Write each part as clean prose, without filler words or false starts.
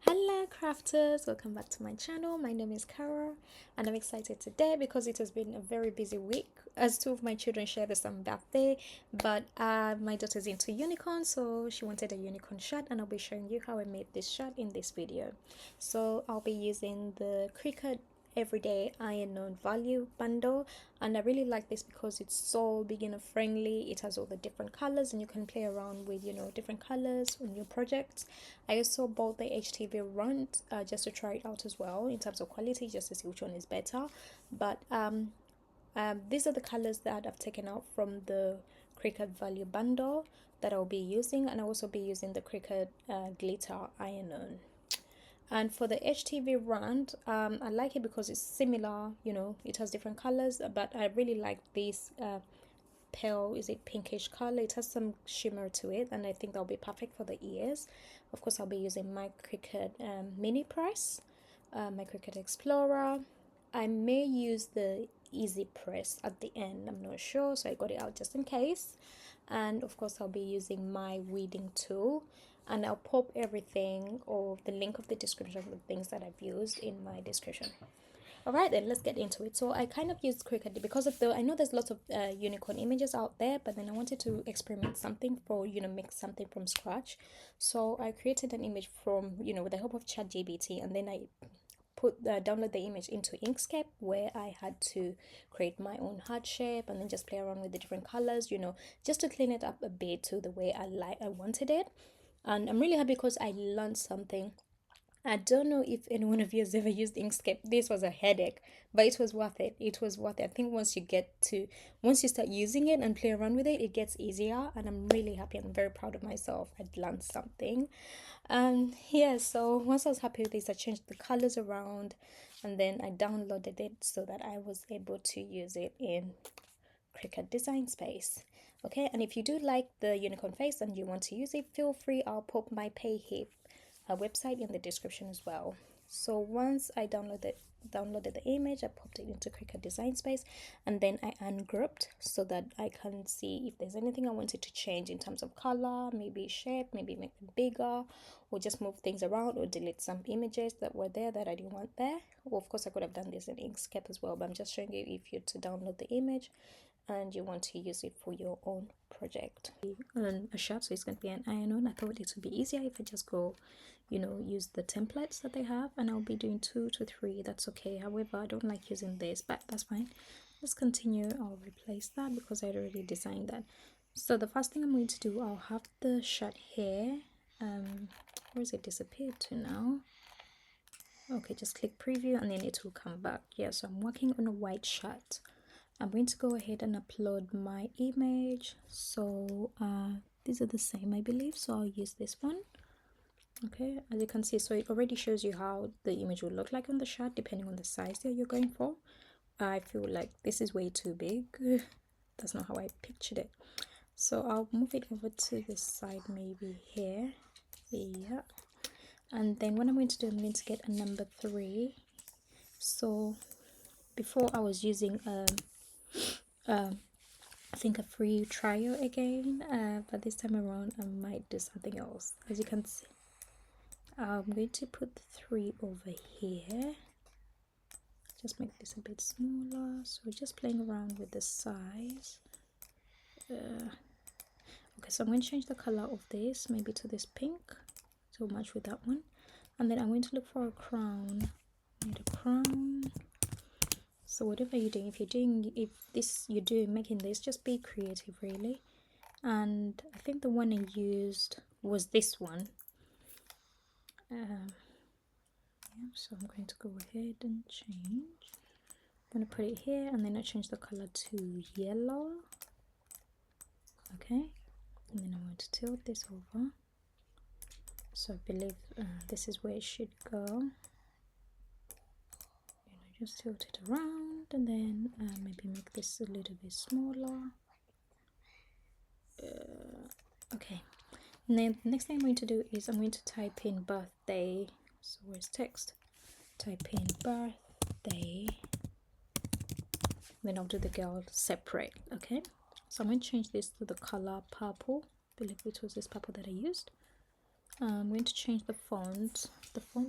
Hello crafters, welcome back to my channel. My name is Cara and I'm excited today because it has been a very busy week as two of my children share the same birthday, but my daughter's into unicorn, so she wanted a unicorn shirt and I'll be showing you how I made this shirt in this video. So I'll be using the Cricut everyday iron on value bundle, and I really like this because it's so beginner friendly. It has all the different colors and you can play around with different colors on your projects. I also bought the HTV runt just to try it out as well in terms of quality, just to see which one is better. But these are the colors that I've taken out from the Cricut value bundle that I'll be using, and I'll also be using the Cricut glitter iron on. And for the HTV rand, I like it because it's similar, it has different colors, but I really like this pale, is it pinkish color. It has some shimmer to it, and I think that'll be perfect for the ears. Of course, I'll be using my Cricut mini press, my Cricut Explorer. I may use the easy press at the end, I'm not sure, so I got it out just in case. And of course, I'll be using my weeding tool, and I'll pop everything or the link of the description of the things that I've used in my description. Alright then, let's get into it. So I kind of used Cricut because of I know there's lots of unicorn images out there, but then I wanted to experiment something for, make something from scratch. So I created an image from, with the help of ChatGPT, and then I download the image into Inkscape, where I had to create my own heart shape and then just play around with the different colors, just to clean it up a bit to the way I wanted it. And I'm really happy because I learned something. I don't know if any one of you has ever used Inkscape. This was a headache, but it was worth it. It was worth it. I think once you start using it and play around with it, it gets easier. And I'm really happy. I'm very proud of myself. I'd learned something. And yeah, so once I was happy with this, I changed the colors around, and then I downloaded it so that I was able to use it in Cricut Design Space. Okay, and if you do like the unicorn face and you want to use it, feel free. I'll put my PayHip website in the description as well. So once I downloaded the image, I popped it into Cricut Design Space, and then I ungrouped so that I can see if there's anything I wanted to change in terms of color, maybe shape, maybe make them bigger, or just move things around, or delete some images that were there that I didn't want there. Or of course I could have done this in Inkscape as well, but I'm just showing you if you're to download the image and you want to use it for your own project. And a shirt, so it's going to be an iron-on. I thought it would be easier if I just go, use the templates that they have, and I'll be doing 2 to 3. That's okay. However, I don't like using this, but that's fine. Let's continue. I'll replace that because I already designed that. So the first thing I'm going to do, I'll have the shirt here. Where is it disappeared to now? Okay, just click preview and then it will come back. Yeah, so I'm working on a white shirt. I'm going to go ahead and upload my image. So these are the same, I believe, so I'll use this one. Okay, as you can see, so it already shows you how the image will look like on the shirt depending on the size that you're going for. I feel like this is way too big. That's not how I pictured it, so I'll move it over to this side, maybe here. Yeah, and then what I'm going to do, I'm going to get a number 3. So before I was using I think a free trial again, but this time around I might do something else. As you can see, I'm going to put the 3 over here, just make this a bit smaller. So we're just playing around with the size. Okay, so I'm going to change the color of this, maybe to this pink to match with that one, and then I'm going to look for a crown. Need a crown. So whatever you're doing, you're doing making this, just be creative really. And I think the one I used was this one. Yeah, so I'm going to go ahead and change. I'm going to put it here, and then I change the color to yellow. Okay, and then I'm going to tilt this over. So I believe this is where it should go. Just tilt it around, and then maybe make this a little bit smaller. Okay, and then the next thing I'm going to do is I'm going to type in birthday. So where's text? Type in birthday, then I'll do the girl separate. Okay, so I'm going to change this to the color purple. I believe it was this purple that I used. I'm going to change the font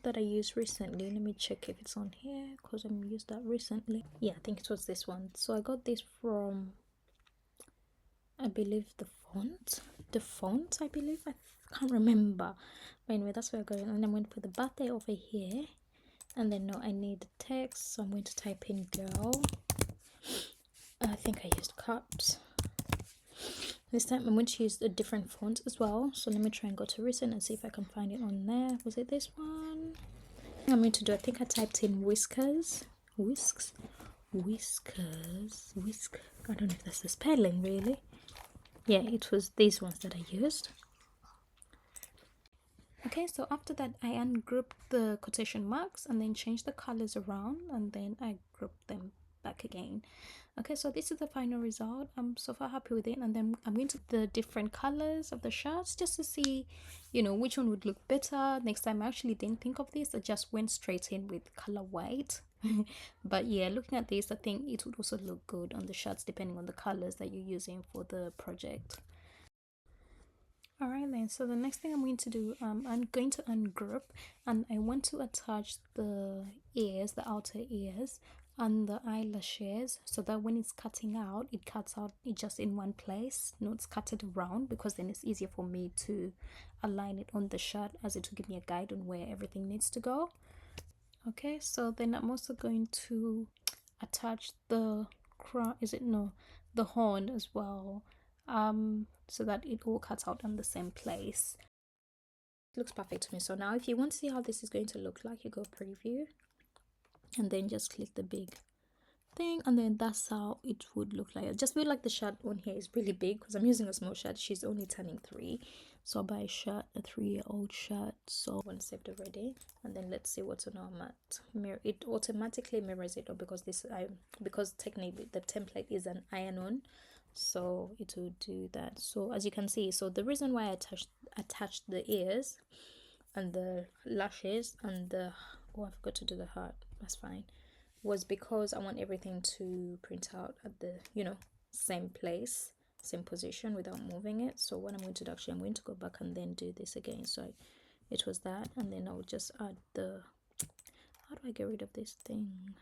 that I used recently. Let me check if it's on here because I used that recently. Yeah, I think it was this one. So I got this from, I believe, the font, I believe. I can't remember, but anyway, that's where I got it. And I'm going to put the birthday over here, and then no, I need the text, so I'm going to type in girl. I think I used caps. This time I'm going to use a different font as well, so let me try and go to recent and see if I can find it on there. Was it this one? I'm going to do, I think I typed in whiskers, whisk. I don't know if that's the spelling really. Yeah, it was these ones that I used. Okay, so after that I ungrouped the quotation marks and then changed the colors around, and then I grouped them back again. Okay, so this is the final result. I'm so far happy with it, and then I'm going to the different colors of the shirts just to see, you know, which one would look better next time. I actually didn't think of this. I just went straight in with color white. But yeah, looking at this, I think it would also look good on the shirts depending on the colors that you're using for the project. Alright then, so the next thing I'm going to do, I'm going to ungroup, and I want to attach the ears, the outer ears, and the eyelashes, so that when it's cutting out, it cuts out it just in one place, not scattered around, because then it's easier for me to align it on the shirt, as it will give me a guide on where everything needs to go. Okay, so then I'm also going to attach the crown, the horn as well, so that it all cuts out in the same place. It looks perfect to me. So now if you want to see how this is going to look like, you go preview and then just click the big thing, and then that's how it would look like. I just feel like the shirt on here is really big because I'm using a small shirt. She's only turning 3, so I'll buy a shirt, a 3-year-old shirt. So one saved already, and then let's see what's on our mat. It automatically mirrors it, or because technically the template is an iron-on, so it will do that. So as you can see, so the reason why I attached the ears and the lashes and the, oh, I forgot to do the heart, that's fine, was because I want everything to print out at the, same place, same position without moving it. So what I'm going to do, actually, I'm going to go back and then do this again. So it was that, and then I'll just add the, how do I get rid of this thing?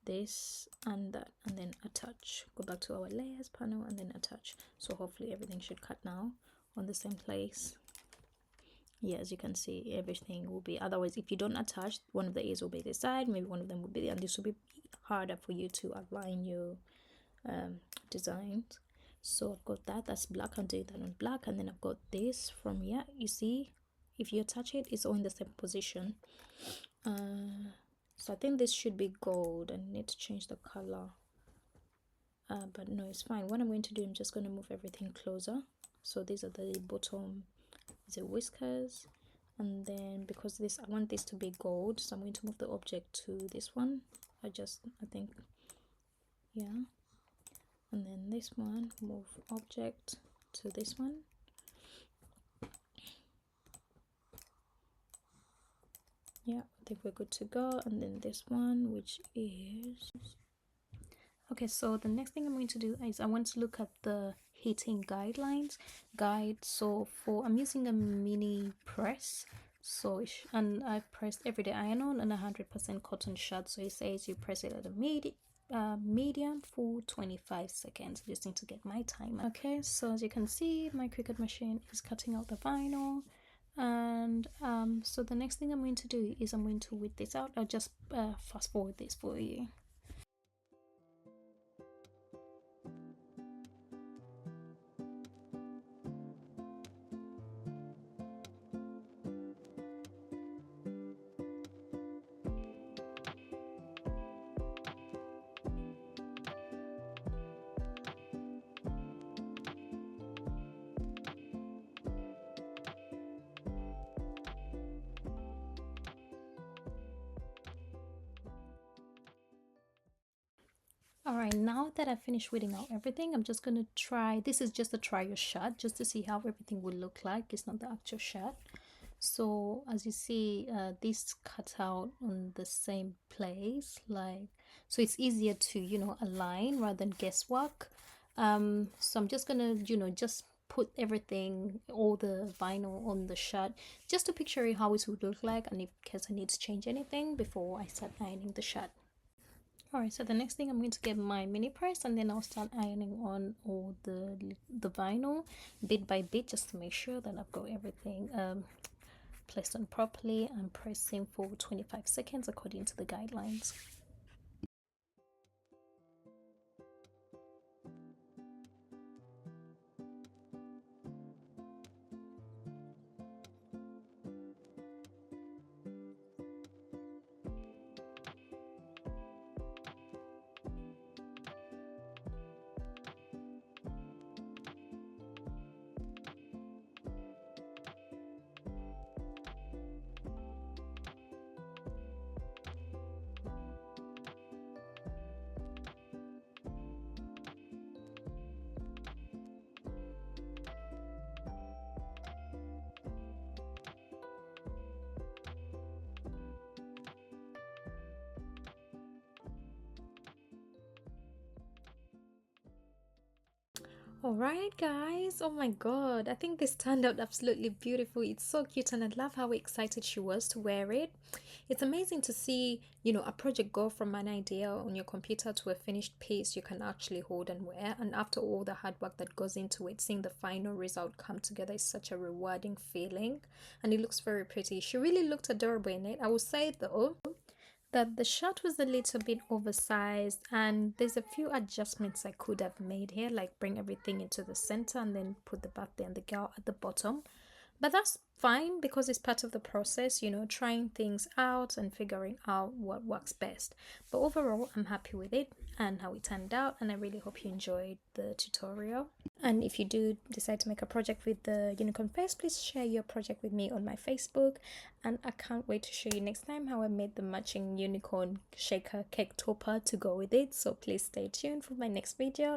This and that, and then attach. Go back to our layers panel and then attach. So hopefully everything should cut now on the same place. Yeah, as you can see, everything will be, otherwise if you don't attach, one of the ears will be this side, maybe one of them will be, and this will be harder for you to align your designs. So I've got that's black. I'm doing that on black, and then I've got this from here. You see, if you attach it, it's all in the same position. So I think this should be gold, and I need to change the color, but no, it's fine. What I'm going to do, I'm just going to move everything closer. So these are the bottom, the whiskers, and then because this, I want this to be gold, so I'm going to move the object to this one. I think, yeah, and then this one, move object to this one. Yeah, I think we're good to go. And then this one, which is, okay, so the next thing I'm going to do is I want to look at the heating guidelines guide. So I'm using a mini press, so and I pressed everyday iron on and 100% cotton shirt. So it says you press it at a medium for 25 seconds. I just need to get my timer. Okay, so as you can see, my Cricut machine is cutting out the vinyl, and so the next thing I'm going to do is I'm going to whip this out. I'll just fast forward this for you. Alright, now that I've finished weeding out everything, I'm just going to try, this is just a trial shot, just to see how everything will look like. It's not the actual shot. So as you see, this cut out on the same place, like, so it's easier to, align rather than guesswork. So I'm just gonna, just put everything, all the vinyl on the shirt, just to picture how it would look like, and in case I need to change anything before I start ironing the shirt. Alright, so the next thing, I'm going to get my mini press, and then I'll start ironing on all the vinyl bit by bit, just to make sure that I've got everything placed on properly, and pressing for 25 seconds according to the guidelines. Alright guys, oh my god, I think this turned out absolutely beautiful. It's so cute, and I love how excited she was to wear it. It's amazing to see, a project go from an idea on your computer to a finished piece you can actually hold and wear. And after all the hard work that goes into it, seeing the final result come together is such a rewarding feeling, and it looks very pretty. She really looked adorable in it. I will say though that the shirt was a little bit oversized, and there's a few adjustments I could have made here, like bring everything into the center and then put the birthday and the girl at the bottom. But that's fine because it's part of the process, trying things out and figuring out what works best. But overall, I'm happy with it and how it turned out, and I really hope you enjoyed the tutorial. And if you do decide to make a project with the unicorn face, please share your project with me on my Facebook. And I can't wait to show you next time how I made the matching unicorn shaker cake topper to go with it. So please stay tuned for my next video.